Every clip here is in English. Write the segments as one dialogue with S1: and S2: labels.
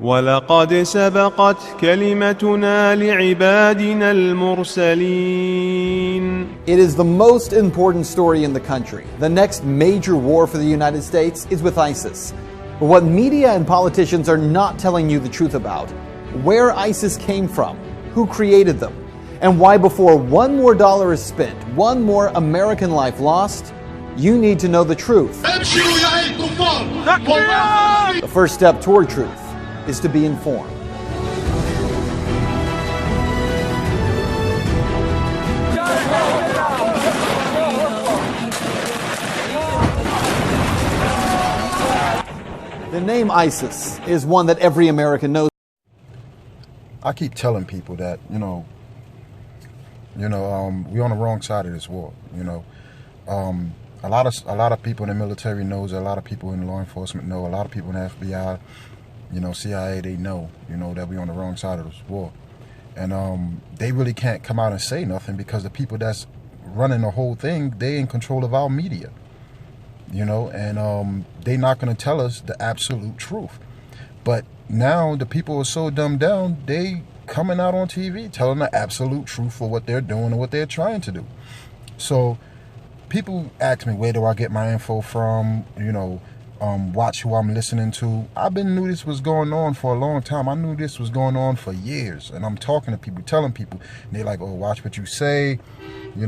S1: ولقد سبقت كلمتنا لعبادنا المرسلين.
S2: It is the most important story in the country. The next major war for the United States is with ISIS. But what media and politicians are not telling you the truth about, where ISIS came from, who created them, and why before one more dollar is spent, one more American life lost, you need to know the truth. The first step toward truth is to be informed. The name ISIS is one that every American knows.
S3: I keep telling people that, we're on the wrong side of this war. A lot of people in the military knows, a lot of people in law enforcement know, a lot of people in the FBI, C.I.A, they know, that we're on the wrong side of this war. And they really can't come out and say nothing because the people that's running the whole thing, they in control of our media, and they not going to tell us the absolute truth. But now the people are so dumbed down, they coming out on TV telling the absolute truth for what they're doing and what they're trying to do. So people ask me, where do I get my info from? Watch who I'm listening to. Knew this was going on for a long time. I knew this was going on for years. And I'm talking to people, telling people, and they're like, oh, watch what you say. They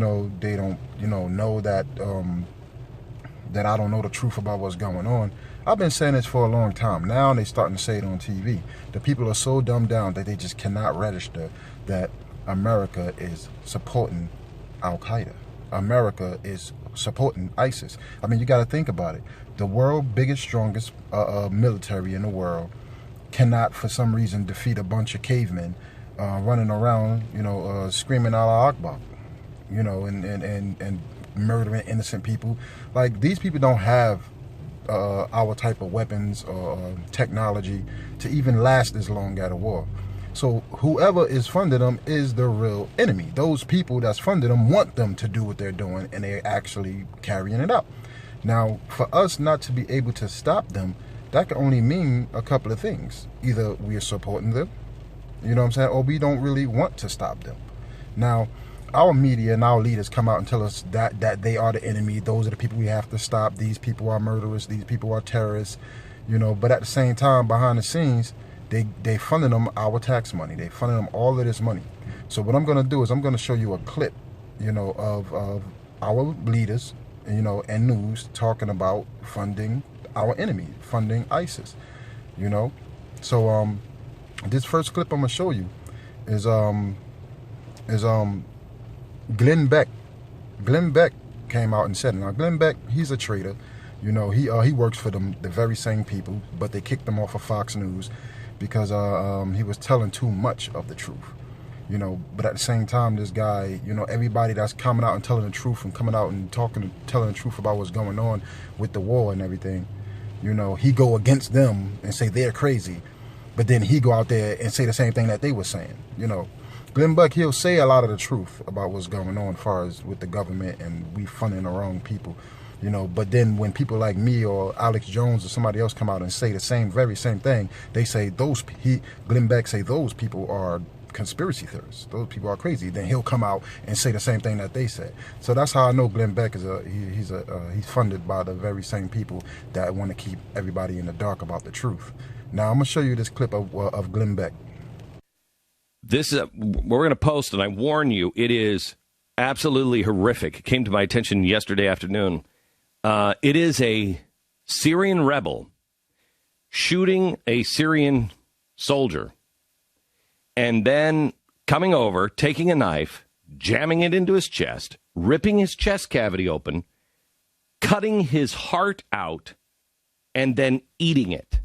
S3: don't, know that that I don't know the truth about what's going on. I've been saying this for a long time. Now they're starting to say it on TV. The people are so dumbed down that they just cannot register that America is supporting Al-Qaeda. America is supporting ISIS. I mean, you got to think about it. The world's biggest, strongest military in the world cannot, for some reason, defeat a bunch of cavemen running around, screaming Allah Akbar, and murdering innocent people. Like, these people don't have our type of weapons or technology to even last this long at a war. So whoever is funding them is the real enemy. Those people that's funding them want them to do what they're doing, and they're actually carrying it out. Now, for us not to be able to stop them, that can only mean a couple of things. Either we are supporting them, or we don't really want to stop them. Now, our media and our leaders come out and tell us that they are the enemy. Those are the people we have to stop. These people are murderers. These people are terrorists. But at the same time, behind the scenes, they funding them our tax money. They funding them all of this money. So what I'm going to do is I'm going to show you a clip, of our leaders, and news talking about funding our enemy, funding ISIS, So this first clip I'm going to show you is Glenn Beck. Glenn Beck came out and said it. Now, Glenn Beck, he's a traitor. He works for the very same people, but they kicked him off of Fox News because he was telling too much of the truth. But at the same time, this guy, everybody that's coming out and telling the truth and coming out and telling the truth about what's going on with the war and everything, he go against them and say they're crazy, but then he go out there and say the same thing that they were saying. Glenn Beck, he'll say a lot of the truth about what's going on as far as with the government and we funding the wrong people, but then when people like me or Alex Jones or somebody else come out and say the very same thing, they say Glenn Beck say those people are conspiracy theorists. Those people are crazy. Then he'll come out and say the same thing that they said. So that's how I know Glenn Beck is he's funded by the very same people that want to keep everybody in the dark about the truth. Now I'm gonna show you this clip of Glenn Beck.
S4: This we're going to post, and I warn you, it is absolutely horrific. It came to my attention yesterday afternoon. It is a Syrian rebel shooting a Syrian soldier and then coming over, taking a knife, jamming it into his chest, ripping his chest cavity open, cutting his heart out, and then eating it.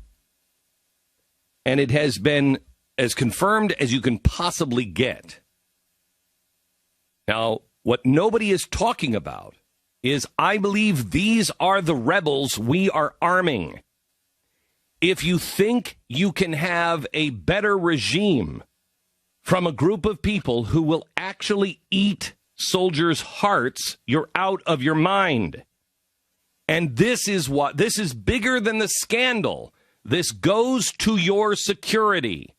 S4: And it has been as confirmed as you can possibly get. Now, what nobody is talking about is I believe these are the rebels we are arming. If you think you can have a better regime from a group of people who will actually eat soldiers' hearts, you're out of your mind. And this is bigger than the scandal This goes to your security.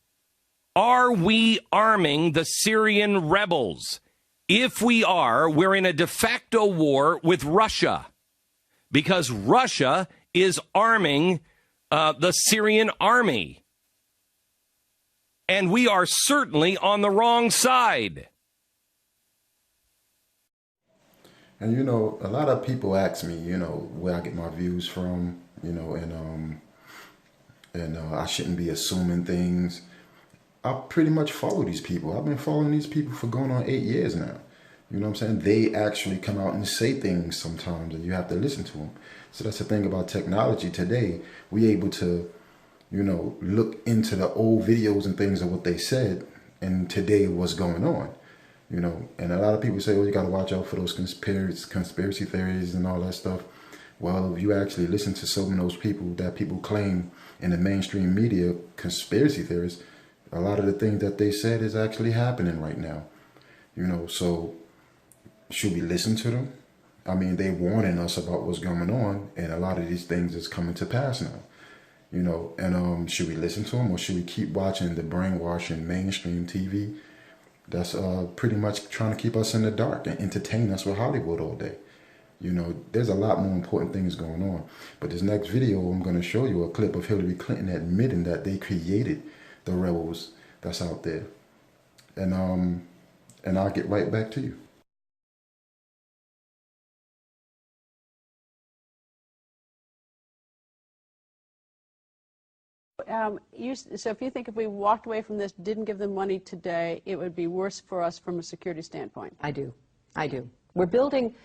S4: Are we arming the Syrian rebels? If we are, we're in a de facto war with Russia because Russia is arming the Syrian army. And we are certainly on the wrong side.
S3: And, you know, a lot of people ask me, you know, where I get my views from, you know, and I shouldn't be assuming things. I pretty much follow these people. I've been following these people for going on 8 years now. You know what I'm saying? They actually come out and say things sometimes, and you have to listen to them. So that's the thing about technology today. We're able to, you know, look into the old videos and things of what they said, and today what's going on. You know, and a lot of people say, "Oh, you got to watch out for those conspiracy theories and all that stuff." Well, if you actually listen to some of those people that people claim in the mainstream media, conspiracy theorists, a lot of the things that they said is actually happening right now. You know, so should we listen to them? I mean, they warning us about what's going on, and a lot of these things is coming to pass now. You know, and should we listen to them, or should we keep watching the brainwashing mainstream TV that's pretty much trying to keep us in the dark and entertain us with Hollywood all day? You know, there's a lot more important things going on. But this next video, I'm going to show you a clip of Hillary Clinton admitting that they created the rebels that's out there. And I'll get right back to you.
S5: So if you think if we walked away from this, didn't give them money today, it would be worse for us from a security standpoint.
S6: I do. We're building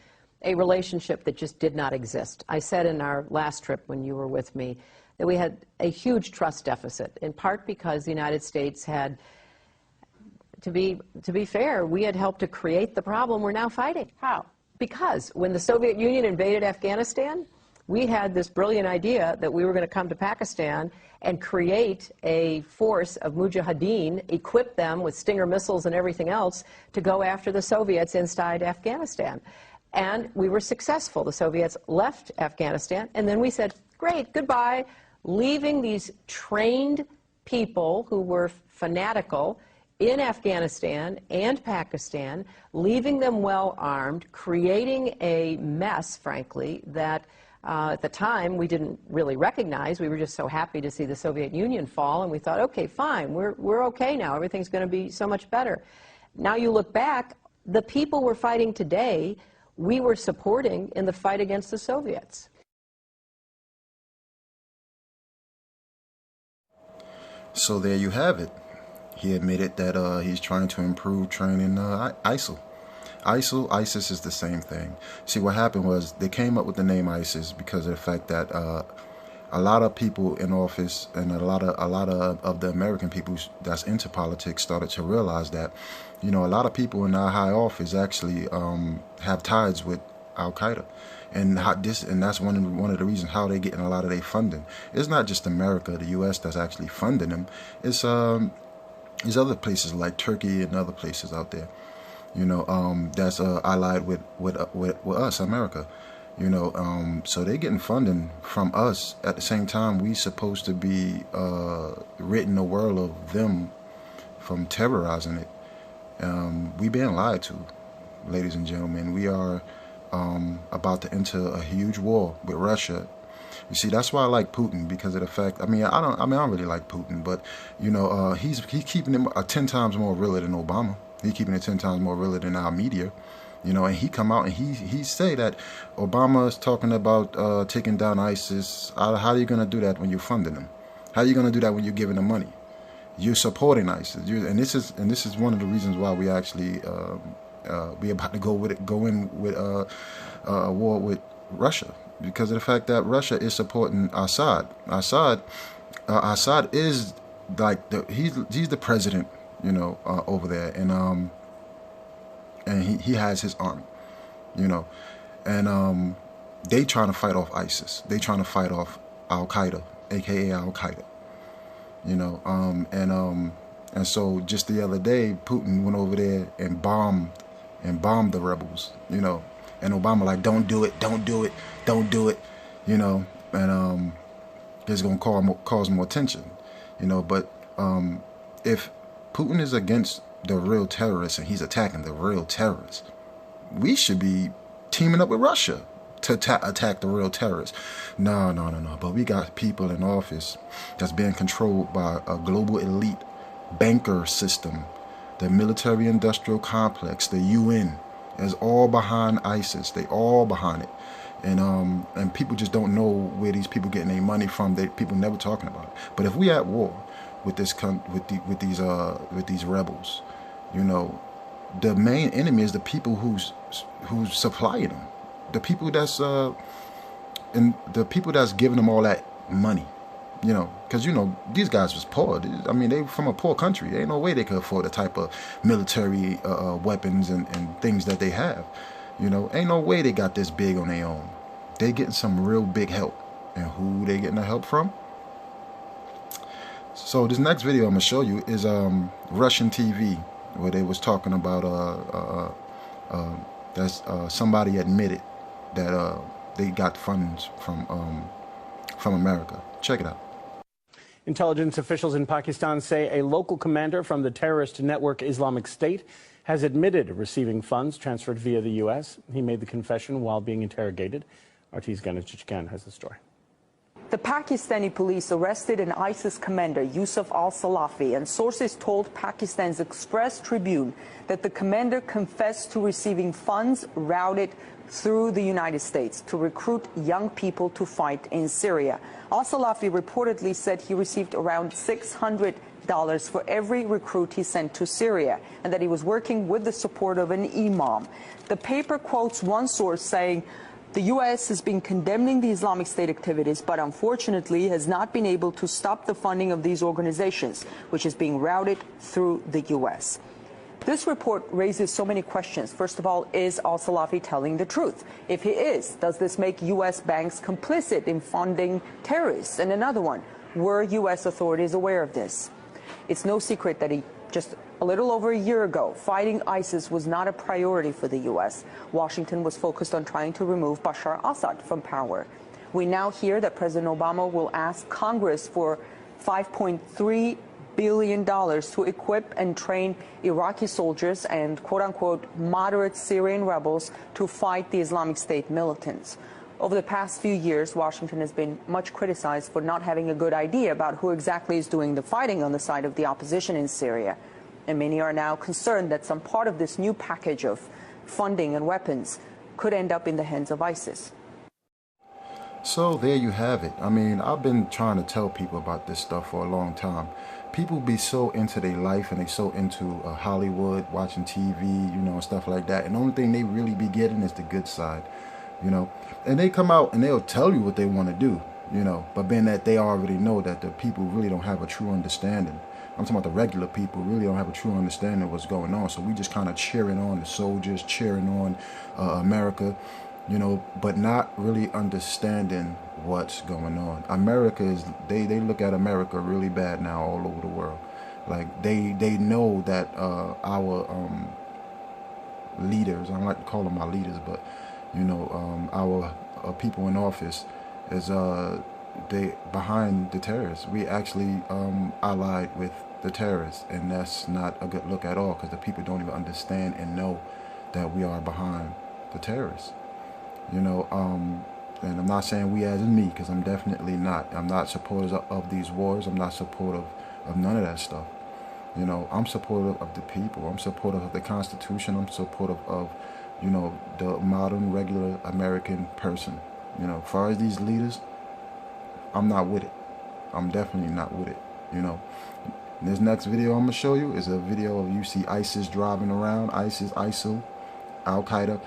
S6: a relationship that just did not exist. I said in our last trip when you were with me that we had a huge trust deficit, in part because the United States had, to be fair, we had helped to create the problem we're now fighting.
S5: How?
S6: Because when the Soviet Union invaded Afghanistan, we had this brilliant idea that we were going to come to Pakistan and create a force of mujahideen, equip them with Stinger missiles and everything else to go after the Soviets inside Afghanistan. And we were successful. The Soviets left Afghanistan, and then we said, great, goodbye, leaving these trained people who were fanatical in Afghanistan and Pakistan, leaving them well armed, creating a mess, frankly, that at the time we didn't really recognize. We were just so happy to see the Soviet Union fall, and we thought, okay, fine, we're okay now. Everything's going to be so much better. Now you look back, the people we're fighting today, we were supporting in the fight against the Soviets.
S3: So there you have it. He admitted that he's trying to improve training ISIL. ISIS is the same thing. See, what happened was they came up with the name ISIS because of the fact that a lot of people in office and a lot of the American people that's into politics started to realize that, you know, a lot of people in our high office actually have ties with Al Qaeda, and that's one of the reasons how they're getting a lot of their funding. It's not just America, the U.S. that's actually funding them. It's these other places like Turkey and other places out there, you know, that's allied with us, America. You know, so they're getting funding from us. At the same time, we supposed to be ridding the world of them from terrorizing it. We being lied to, ladies and gentlemen. We are about to enter a huge war with Russia. You see, that's why I like Putin, because of the fact. I don't really like Putin, but you know, he's keeping it 10 times more realer than Obama. He's keeping it 10 times more realer than our media. You know, and he come out and he say that Obama is talking about taking down ISIS. How are you going to do that when you're funding them? How are you going to do that when you're giving them money? You're supporting ISIS, and this is one of the reasons why we actually we about to go in with a war with Russia, because of the fact that Russia is supporting Assad. Assad is like he's the president, you know, over there, and he has his army, you know, and they trying to fight off ISIS. They trying to fight off Al Qaeda, aka Al Qaeda, you know, and so just the other day, Putin went over there and bombed the rebels, you know, and Obama like, don't do it, you know, and it's going to cause more tension, you know. But if Putin is against the real terrorists and he's attacking the real terrorists, we should be teaming up with Russia to attack the real terrorists. No. But we got people in office that's being controlled by a global elite banker system. The military-industrial complex, the UN, is all behind ISIS. They all behind it. And people just don't know where these people getting their money from. People never talking about it. But if we at war with with these rebels, you know, the main enemy is the people who's supplying them, the people that's giving them all that money, you know, because you know these guys was poor. I mean, they from a poor country. There ain't no way they could afford the type of military weapons and things that they have. You know, ain't no way they got this big on their own. They getting some real big help, and who they getting the help from? So this next video I'm gonna show you is Russian TV, where they was talking about somebody admitted that they got funds from America. Check it out.
S7: Intelligence officials in Pakistan say a local commander from the terrorist network Islamic State has admitted receiving funds transferred via the U.S. He made the confession while being interrogated. RT's Ganesh Chichkan has the story.
S8: The Pakistani police arrested an ISIS commander, Yusuf al-Salafi, and sources told Pakistan's Express Tribune that the commander confessed to receiving funds routed through the United States to recruit young people to fight in Syria. Al-Salafi reportedly said he received around $600 for every recruit he sent to Syria, and that he was working with the support of an imam. The paper quotes one source saying, "The U.S. has been condemning the Islamic State activities, but unfortunately has not been able to stop the funding of these organizations, which is being routed through the U.S." This report raises so many questions. First of all, is al-Salafi telling the truth? If he is, does this make U.S. banks complicit in funding terrorists? And another one, were U.S. authorities aware of this? It's no secret that just a little over a year ago, fighting ISIS was not a priority for the U.S. Washington was focused on trying to remove Bashar Assad from power. We now hear that President Obama will ask Congress for $5.3 billion to equip and train Iraqi soldiers and quote-unquote moderate Syrian rebels to fight the Islamic State militants. Over the past few years, Washington has been much criticized for not having a good idea about who exactly is doing the fighting on the side of the opposition in Syria. And many are now concerned that some part of this new package of funding and weapons could end up in the hands of ISIS.
S3: So there you have it. I mean, I've been trying to tell people about this stuff for a long time. People be so into their life and they so into Hollywood, watching TV, you know, and stuff like that. And the only thing they really be getting is the good side, you know. And they come out and they'll tell you what they want to do, you know. But being that they already know that the people really don't have a true understanding. I'm talking about the regular people really don't have a true understanding of what's going on. So we just kind of cheering on the soldiers, cheering on America, you know, but not really understanding what's going on. America is, they look at America really bad now all over the world. Like they know that our leaders, I don't like to call them our leaders, but you know, our people in office is they behind the terrorists. We actually allied with the terrorists, and that's not a good look at all, because the people don't even understand and know that we are behind the terrorists. You know, and I'm not saying we as in me, because I'm definitely not. I'm not supporters of these wars. I'm not supportive of none of that stuff. You know, I'm supportive of the people. I'm supportive of the Constitution. I'm supportive of, you know, the modern, regular American person. You know, as far as these leaders, I'm not with it. I'm definitely not with it, you know. This next video I'm going to show you is a video of you see ISIS driving around, ISIL, Al-Qaeda.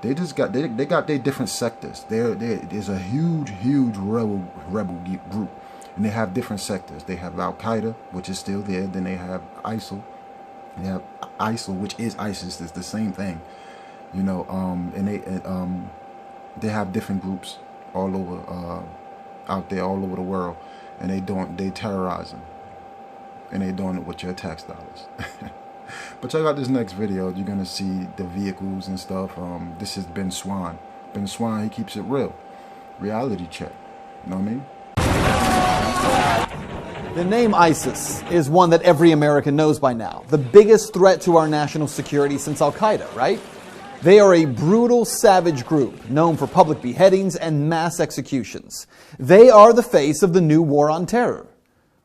S3: They just got, they got their different sectors. There's a huge rebel group, and they have different sectors. They have Al-Qaeda, which is still there. Then they have ISIL. They have ISIL, which is ISIS. It's the same thing, you know. And they have different groups all over, out there, all over the world, and they terrorize them, and they doing it with your tax dollars. But check out this next video. You're gonna see the vehicles and stuff. This is Ben Swan. Ben Swan, he keeps it real. Reality check. You know what I mean?
S2: The name ISIS is one that every American knows by now. The biggest threat to our national security since Al-Qaeda, right? They are a brutal, savage group known for public beheadings and mass executions. They are the face of the new war on terror.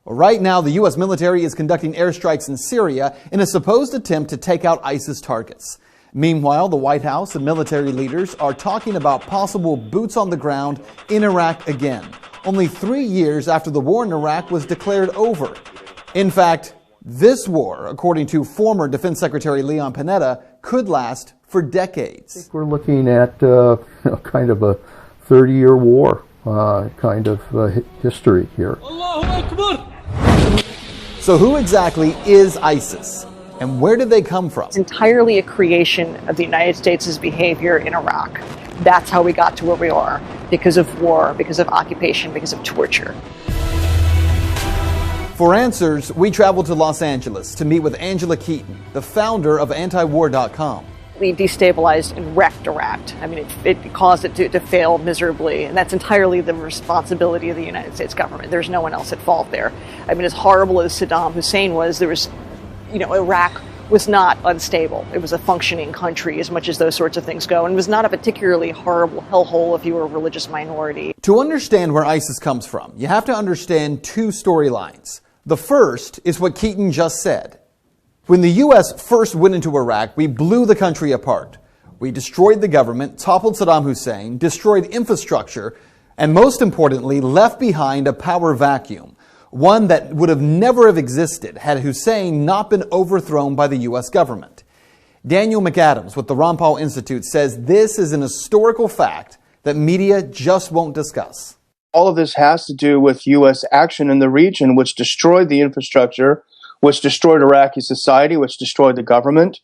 S2: Right now, the U.S. military is conducting airstrikes in Syria in a supposed attempt to take out ISIS targets. Meanwhile, the White House and military leaders are talking about possible boots on the ground in Iraq again, only 3 years after the war in Iraq was declared over. In fact, this war, according to former Defense Secretary Leon Panetta, could last for decades.
S9: I think we're looking at kind of a 30-year war kind of history here.
S2: So who exactly is ISIS? And where did they come from?
S10: It's entirely a creation of the United States' behavior in Iraq. That's how we got to where we are, because of war, because of occupation, because of torture.
S2: For answers, we traveled to Los Angeles to meet with Angela Keaton, the founder of antiwar.com.
S10: We destabilized and wrecked Iraq. I mean, it caused it to fail miserably, and that's entirely the responsibility of the United States government. There's no one else at fault there. I mean, as horrible as Saddam Hussein was, Iraq was not unstable. It was a functioning country as much as those sorts of things go, and was not a particularly horrible hellhole if you were a religious minority.
S2: To understand where ISIS comes from, you have to understand two storylines. The first is what Keaton just said. When the U.S. first went into Iraq, we blew the country apart. We destroyed the government, toppled Saddam Hussein, destroyed infrastructure, and most importantly, left behind a power vacuum. One that would have never have existed had Hussein not been overthrown by the U.S. government. Daniel McAdams with the Ron Paul Institute says this is an historical fact that media just won't discuss.
S11: All of this has to do with U.S. action in the region, which destroyed the infrastructure, which destroyed Iraqi society, which destroyed the government.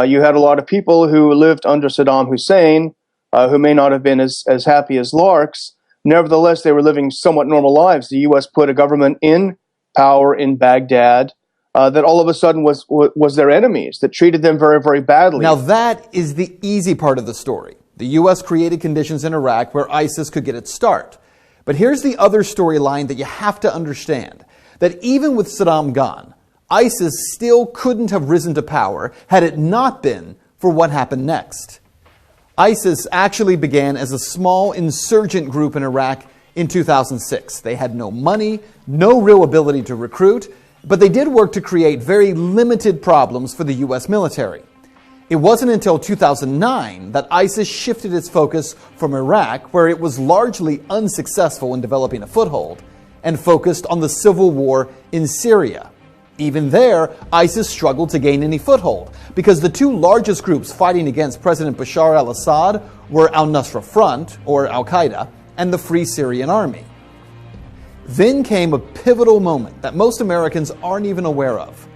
S11: You had a lot of people who lived under Saddam Hussein, who may not have been as happy as larks. Nevertheless, they were living somewhat normal lives. The U.S. put a government in power in Baghdad that all of a sudden was their enemies, that treated them very, very badly.
S2: Now that is the easy part of the story. The U.S. created conditions in Iraq where ISIS could get its start. But here's the other storyline that you have to understand, that even with Saddam gone, ISIS still couldn't have risen to power had it not been for what happened next. ISIS actually began as a small insurgent group in Iraq in 2006. They had no money, no real ability to recruit, but they did work to create very limited problems for the U.S. military. It wasn't until 2009 that ISIS shifted its focus from Iraq, where it was largely unsuccessful in developing a foothold, and focused on the civil war in Syria. Even there, ISIS struggled to gain any foothold because the two largest groups fighting against President Bashar al-Assad were Al-Nusra Front, or Al-Qaeda, and the Free Syrian Army. Then came a pivotal moment that most Americans aren't even aware of.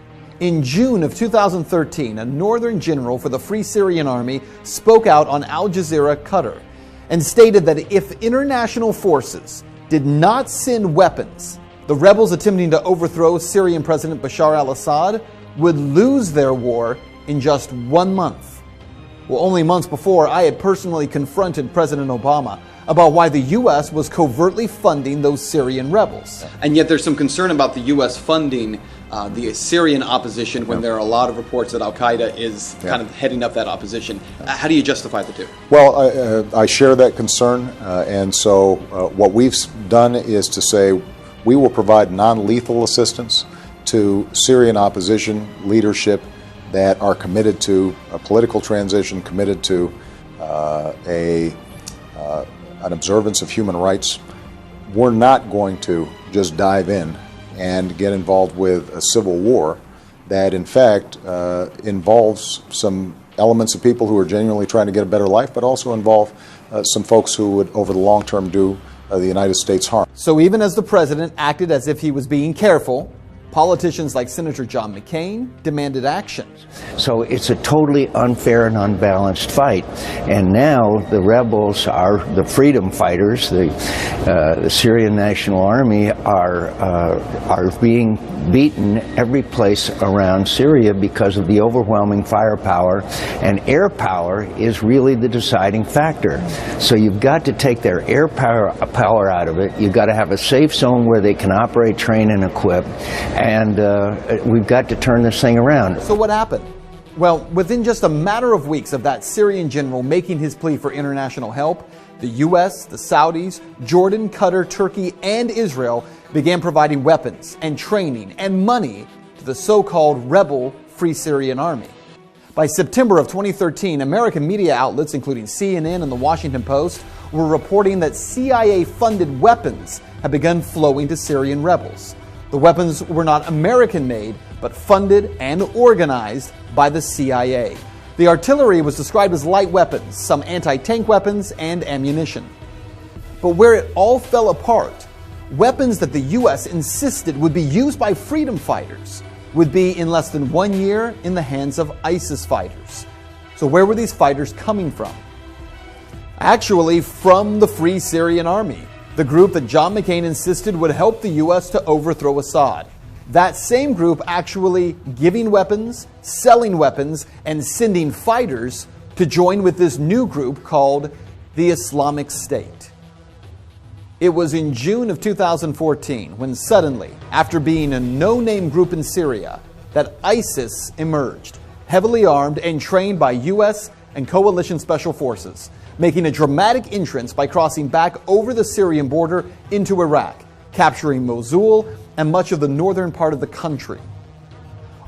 S2: In June of 2013, a northern general for the Free Syrian Army spoke out on Al Jazeera Qatar and stated that if international forces did not send weapons, the rebels attempting to overthrow Syrian President Bashar al-Assad would lose their war in just 1 month. Well, only months before, I had personally confronted President Obama about why the U.S. was covertly funding those Syrian rebels.
S12: And yet there's some concern about the U.S. funding the Syrian opposition when there are a lot of reports that Al-Qaeda is kind of heading up that opposition. How do you justify the two?
S13: Well, I share that concern, and so what we've done is to say we will provide non-lethal assistance to Syrian opposition leadership that are committed to a political transition, committed to an observance of human rights. We're not going to just dive in and get involved with a civil war that, in fact, involves some elements of people who are genuinely trying to get a better life, but also involve some folks who would, over the long term, do the United States harm.
S2: So even as the president acted as if he was being careful, Politicians like Senator John McCain demanded action.
S14: So it's a totally unfair and unbalanced fight. And now the rebels are the freedom fighters, the Syrian National Army are being beaten every place around Syria because of the overwhelming firepower, and air power is really the deciding factor. So you've got to take their air power out of it. You've got to have a safe zone where they can operate, train, and equip, and we've got to turn this thing around.
S2: So what happened? Well, within just a matter of weeks of that Syrian general making his plea for international help, the U.S., the Saudis, Jordan, Qatar, Turkey, and Israel began providing weapons and training and money to the so-called rebel Free Syrian Army. By September of 2013, American media outlets, including CNN and the Washington Post, were reporting that CIA-funded weapons had begun flowing to Syrian rebels. The weapons were not American-made, but funded and organized by the CIA. The artillery was described as light weapons, some anti-tank weapons, and ammunition. But where it all fell apart, weapons that the U.S. insisted would be used by freedom fighters would be in less than 1 year in the hands of ISIS fighters. So where were these fighters coming from? Actually, from the Free Syrian Army, the group that John McCain insisted would help the U.S. to overthrow Assad. That same group actually giving weapons, selling weapons, and sending fighters to join with this new group called the Islamic State. It was in June of 2014 when suddenly, after being a no-name group in Syria, that ISIS emerged, heavily armed and trained by U.S. and coalition special forces, making a dramatic entrance by crossing back over the Syrian border into Iraq, capturing Mosul and much of the northern part of the country.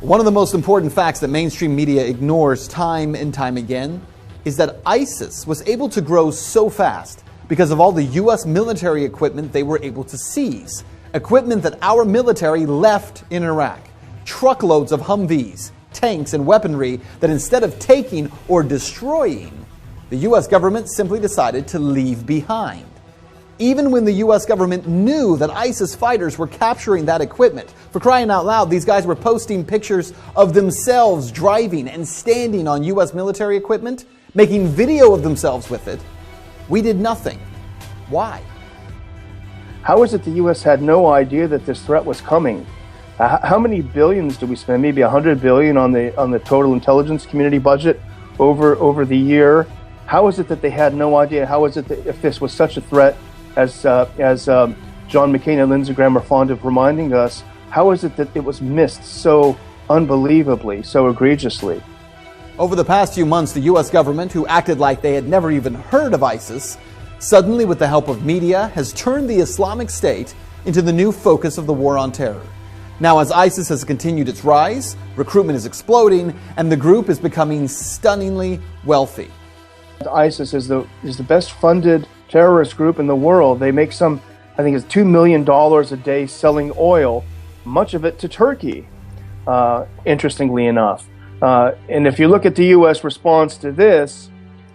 S2: One of the most important facts that mainstream media ignores time and time again is that ISIS was able to grow so fast because of all the U.S. military equipment they were able to seize. Equipment that our military left in Iraq. Truckloads of Humvees, tanks, and weaponry that instead of taking or destroying, the U.S. government simply decided to leave behind. Even when the U.S. government knew that ISIS fighters were capturing that equipment, for crying out loud, these guys were posting pictures of themselves driving and standing on U.S. military equipment, making video of themselves with it. We did nothing. Why?
S11: How is it the U.S. had no idea that this threat was coming? How many billions do we spend? Maybe $100 billion on the total intelligence community budget over the year. How is it that they had no idea? How is it that if this was such a threat, as John McCain and Lindsey Graham are fond of reminding us, how is it that it was missed so unbelievably, so egregiously?
S2: Over the past few months, the U.S. government, who acted like they had never even heard of ISIS, suddenly, with the help of media, has turned the Islamic State into the new focus of the war on terror. Now, as ISIS has continued its rise, recruitment is exploding, and the group is becoming stunningly wealthy.
S11: ISIS is the best funded terrorist group in the world. They make I think it's $2 million a day selling oil, much of it to Turkey, interestingly enough. And if you look at the U.S. response to this,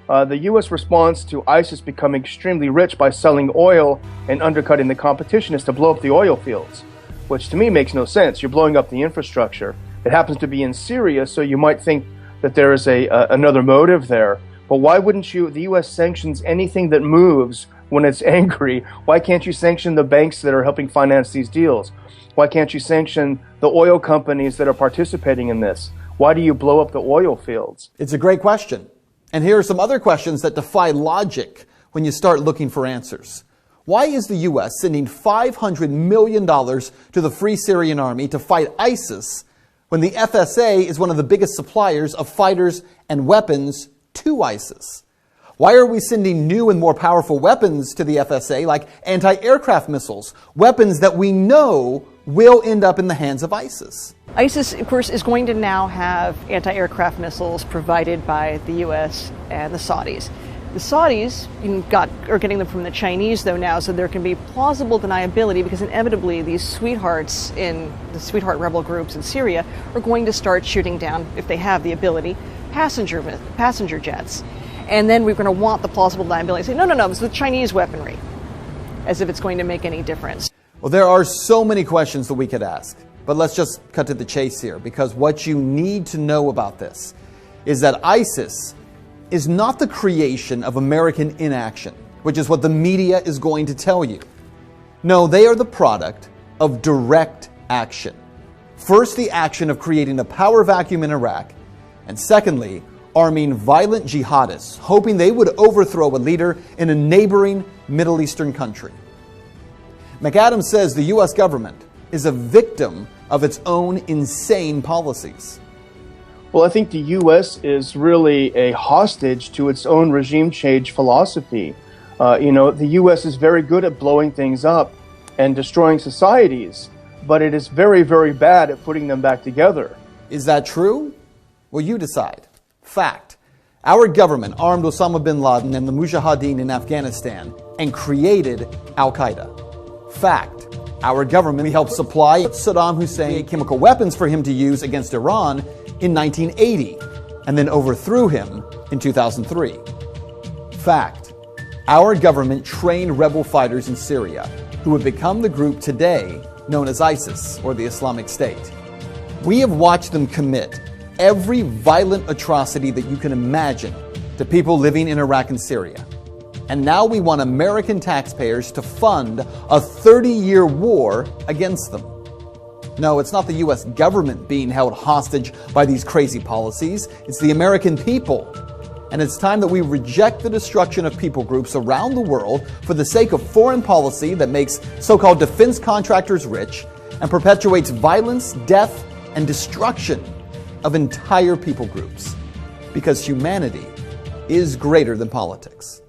S11: the U.S. response to ISIS becoming extremely rich by selling oil and undercutting the competition is to blow up the oil fields, which to me makes no sense. You're blowing up the infrastructure. It happens to be in Syria, so you might think that there is another motive there. But why wouldn't the U.S. sanctions anything that moves when it's angry? Why can't you sanction the banks that are helping finance these deals? Why can't you sanction the oil companies that are participating in this? Why do you blow up the oil fields?
S2: It's a great question. And here are some other questions that defy logic when you start looking for answers. Why is the U.S. sending $500 million to the Free Syrian Army to fight ISIS when the FSA is one of the biggest suppliers of fighters and weapons to ISIS? Why are we sending new and more powerful weapons to the FSA, like anti-aircraft missiles, weapons that we know will end up in the hands of ISIS?
S10: ISIS, of course, is going to now have anti-aircraft missiles provided by the U.S. and the Saudis. The Saudis are getting them from the Chinese, though, now, so there can be plausible deniability because inevitably these sweethearts in the sweetheart rebel groups in Syria are going to start shooting down, if they have the ability, passenger jets. And then we're going to want the plausible deniability. Say, no, it's the Chinese weaponry, as if it's going to make any difference.
S2: Well, there are so many questions that we could ask. But let's just cut to the chase here, because what you need to know about this is that ISIS is not the creation of American inaction, which is what the media is going to tell you. No, they are the product of direct action. First, the action of creating a power vacuum in Iraq, and secondly, arming violent jihadists, hoping they would overthrow a leader in a neighboring Middle Eastern country. McAdams says the U.S. government is a victim of its own insane policies.
S11: Well, I think the U.S. is really a hostage to its own regime change philosophy. The U.S. is very good at blowing things up and destroying societies, but it is very, very bad at putting them back together.
S2: Is that true? Well, you decide. Fact. Our government armed Osama bin Laden and the Mujahideen in Afghanistan and created Al-Qaeda. Fact. Our government helped supply Saddam Hussein chemical weapons for him to use against Iran in 1980 and then overthrew him in 2003. Fact. Our government trained rebel fighters in Syria who have become the group today known as ISIS, or the Islamic State. We have watched them commit every violent atrocity that you can imagine to people living in Iraq and Syria. And now we want American taxpayers to fund a 30-year war against them. No, it's not the U.S. government being held hostage by these crazy policies. It's the American people. And it's time that we reject the destruction of people groups around the world for the sake of foreign policy that makes so-called defense contractors rich and perpetuates violence, death, and destruction of entire people groups. Because humanity is greater than politics.